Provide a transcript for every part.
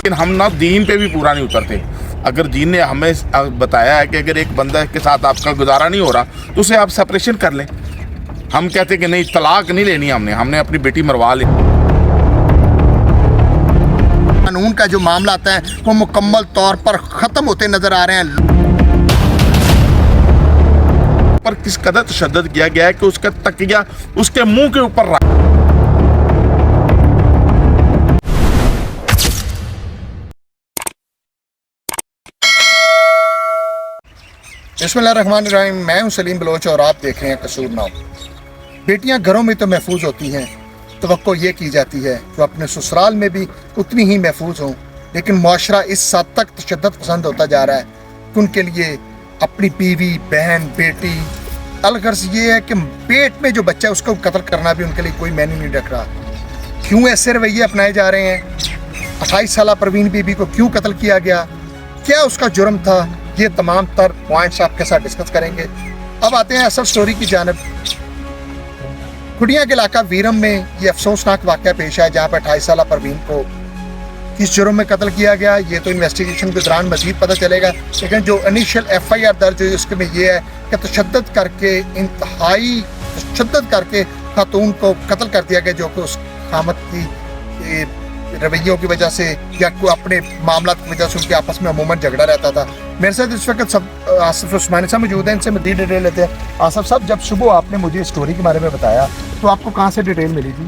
لیکن ہم نہ دین پہ بھی پورا نہیں اترتے. اگر دین نے ہمیں بتایا ہے کہ اگر ایک بندہ کے ساتھ آپ کا گزارا نہیں ہو رہا تو اسے آپ سپریشن کر لیں. ہم کہتے ہیں کہ نہیں طلاق نہیں لینی ہم نے اپنی بیٹی مروا لی. قانون کا جو معاملات ہیں وہ مکمل طور پر ختم ہوتے نظر آ رہے ہیں. پر کس قدر تشدد کیا گیا ہے کہ اس کا تکیہ اس کے منہ کے اوپر رکھ. بسم اللہ الرحمن الرحیم. میں ہوں سلیم بلوچ اور آپ دیکھ رہے ہیں قصور ناؤ. بیٹیاں گھروں میں تو محفوظ ہوتی ہیں، توقع یہ کی جاتی ہے کہ اپنے سسرال میں بھی اتنی ہی محفوظ ہوں، لیکن معاشرہ اس حد تک تشدد پسند ہوتا جا رہا ہے کہ ان کے لیے اپنی بیوی، بہن، بیٹی، الغرض یہ ہے کہ پیٹ میں جو بچہ ہے اس کو قتل کرنا بھی ان کے لیے کوئی معنی نہیں رکھ رہا. کیوں ایسے رویے اپنائے جا رہے ہیں؟ 28 سالہ پروین بی بی کو کیوں قتل کیا گیا؟ کیا اس کا جرم تھا؟ یہ تمام تر پوائنٹس آپ کے ساتھ ڈسکس کریں گے. اب آتے ہیں اصل سٹوری کی جانب. کھڑیاں کے علاقہ ویرم میں یہ افسوسناک واقعہ پیش آیا جہاں پر 28 سالہ پروین کو کس جرم میں قتل کیا گیا یہ تو انویسٹیگیشن کے دوران مزید پتہ چلے گا، لیکن جو انیشل FIR درج ہوئی اس میں یہ ہے کہ تشدد کر کے، انتہائی تشدد کر کے خاتون کو قتل کر دیا گیا، جو کہ اس خامد کی رویوں کی وجہ سے یا کوئی اپنے معاملات کی وجہ سے ان کے آپس میں عموماً جھگڑا رہتا تھا. میرے ساتھ اس وقت آصف عثمانی صاحب موجود ہیں، ان سے مزید ڈیٹیل لیتے ہیں. آصف صاحب، جب صبح آپ نے مجھے اسٹوری کے بارے میں بتایا تو آپ کو کہاں سے ڈیٹیل ملی تھی؟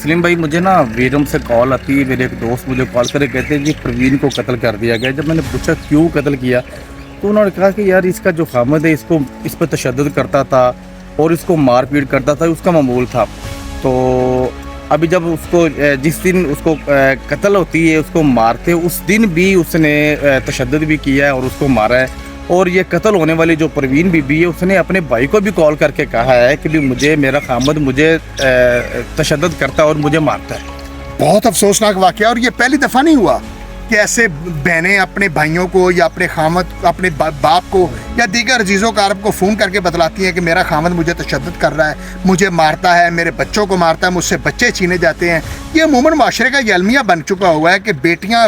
سلیم بھائی، مجھے نا ویرم سے کال آتی ہے. میرے ایک دوست مجھے کال کرے کہتے ہیں جی پروین کو قتل کر دیا گیا. جب میں نے پوچھا کیوں قتل کیا تو انہوں نے کہا کہ یار اس کا جو خامد ہے اس پہ تشدد کرتا تھا اور اس کو مار پیٹ کرتا تھا، اس کا معمول تھا. تو ابھی جب اس کو جس دن اس کو قتل ہوتی ہے، اس کو مارتے، اس دن بھی اس نے تشدد بھی کیا ہے اور اس کو مارا ہے. اور یہ قتل ہونے والی جو پروین بی بی ہے اس نے اپنے بھائی کو بھی کال کر کے کہا ہے کہ بھی میرا خامد مجھے تشدد کرتا ہے اور مجھے مارتا ہے. بہت افسوسناک واقعہ، اور یہ پہلی دفعہ نہیں ہوا کہ ایسے بہنیں اپنے بھائیوں کو یا اپنے خامد، اپنے باپ کو یا دیگر عزیزوں کارب کو فون کر کے بتلاتی ہیں کہ میرا خامد مجھے تشدد کر رہا ہے، مجھے مارتا ہے، میرے بچوں کو مارتا ہے، مجھ سے بچے چھینے جاتے ہیں. یہ عموماً معاشرے کا یہ المیہ بن چکا ہوا ہے کہ بیٹیاں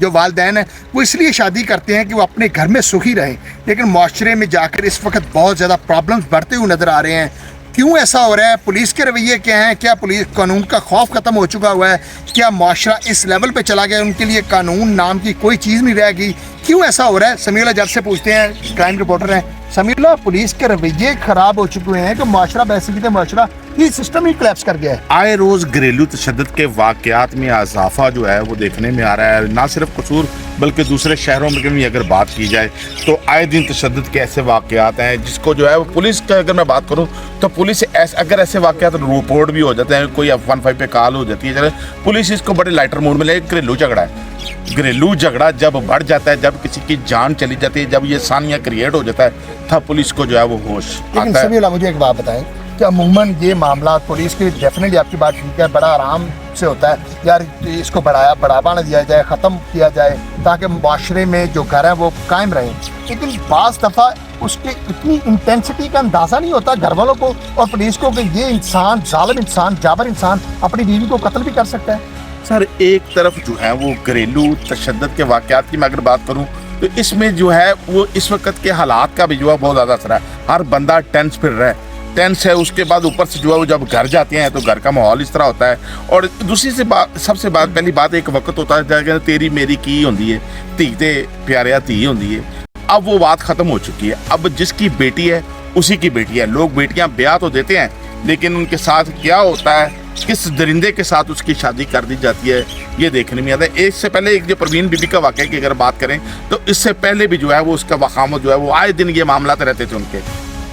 جو والدین ہیں وہ اس لیے شادی کرتے ہیں کہ وہ اپنے گھر میں سخی رہیں، لیکن معاشرے میں جا کر اس وقت بہت زیادہ پرابلمز بڑھتے ہوئے نظر آ رہے ہیں. کیوں ایسا ہو رہا ہے؟ پولیس کے رویے کیا ہیں؟ کیا پولیس قانون کا خوف ختم ہو چکا ہوا ہے؟ کیا معاشرہ اس لیول پہ چلا گیا ان کے لیے قانون نام کی کوئی چیز نہیں رہ گئی؟ کیوں ایسا ہو رہا ہے؟ سمیع اللہ جج سے پوچھتے ہیں، کرائم رپورٹر ہیں. سمیع اللہ، پولیس کے رویے خراب ہو چکے ہیں کہ معاشرہ بیسیکلی معاشرہ یہ سسٹم ہی کلیپس کر گیا ہے. آئے روز گھریلو تشدد کے واقعات میں اضافہ جو ہے وہ دیکھنے میں آ رہا ہے. نہ صرف قصور بلکہ دوسرے شہروں میں بھی اگر بات کی جائے تو آئے دن تشدد کے ایسے واقعات ہیں جس کو جو ہے وہ پولیس کا اگر میں بات کروں تو پولیس اگر ایسے واقعات رپورٹ بھی ہو جاتے ہیں، کوئی F15 پہ کال ہو جاتی ہے، پولیس اس کو بڑے لائٹر موڈ میں لے. گھریلو جھگڑا ہے، گھریلو جھگڑا جب بڑھ جاتا ہے، جب کسی کی جان چلی جاتی ہے، جب یہ ثانیہ کریٹ ہو جاتا ہے تب پولیس کو جو ہے وہ ہوش لیکن آتا ہے. سمیع اللہ، مجھے ایک بات بتائیں کہ عموماً یہ معاملات پولیس کے ڈیفینیٹلی آپ کی بات ٹھیک ہے، بڑا آرام سے ہوتا ہے یار اس کو بڑھاوا نہ دیا جائے، ختم کیا جائے تاکہ معاشرے میں جو گھر ہے وہ قائم رہیں. لیکن بعض دفعہ اس کے اتنی انٹینسٹی کا اندازہ نہیں ہوتا گھر والوں کو اور پولیس کو کہ یہ انسان، ظالم انسان، جابر انسان اپنی بیوی کو قتل بھی کر سکتا ہے. سر، ایک طرف جو ہے وہ گھریلو تشدد کے واقعات کی میں اگر بات کروں تو اس میں جو ہے وہ اس وقت کے حالات کا بھی جو ہے بہت زیادہ اثر ہے. ہر بندہ ٹینس پھر رہا ہے، ٹینس ہے. اس کے بعد اوپر سے جو ہے وہ جب گھر جاتے ہیں تو گھر کا ماحول اس طرح ہوتا ہے. اور دوسری سے بات، سب سے پہلی بات، ایک وقت ہوتا ہے کہ تیری میری کی ہوندی ہے، تھی تے پیاریا تھی ہوندی ہے. اب وہ بات ختم ہو چکی ہے. اب جس کی بیٹی ہے اسی کی بیٹی ہے. لوگ بیٹیاں بیاہ تو دیتے ہیں لیکن ان کے ساتھ کیا ہوتا ہے، کس درندے کے ساتھ اس کی شادی کر دی جاتی ہے، یہ دیکھنے میں آتا ہے. اس سے پہلے ایک جو پروین بی بی کا واقعہ کی اگر بات کریں تو اس سے پہلے بھی جو ہے وہ اس کا وخامت جو ہے وہ آئے دن یہ معاملات رہتے تھے ان کے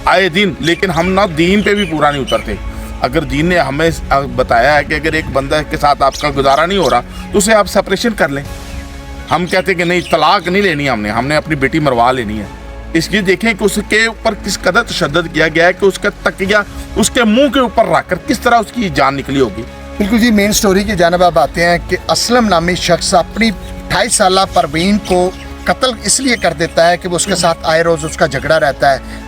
آئے دن. لیکن ہم نہ دین پہ بھی پورا نہیں اترتے. اگر دین نے ہمیں بتایا ہے کہ اگر ایک بندہ کے ساتھ آپ کا گزارا نہیں ہو رہا تو اسے آپ سپریشن کر لیں. ہم کہتے ہیں کہ نہیں طلاق نہیں لینی ہم نے اپنی بیٹی مروا لینی ہے. اس لیے دیکھیں کہ اس کے اوپر کس قدر تشدد کیا گیا ہے کہ اس کا تکیہ اس کے منہ کے اوپر رکھ کر کس طرح اس کی جان نکلی ہوگی. بالکل جی. مین سٹوری کی جانب آپ آتے ہیں کہ اسلم نامی شخص اپنی 28 سالہ پروین کو قتل اس لیے کر دیتا ہے کہ وہ اس کے ساتھ آئے روز اس کا جھگڑا رہتا ہے.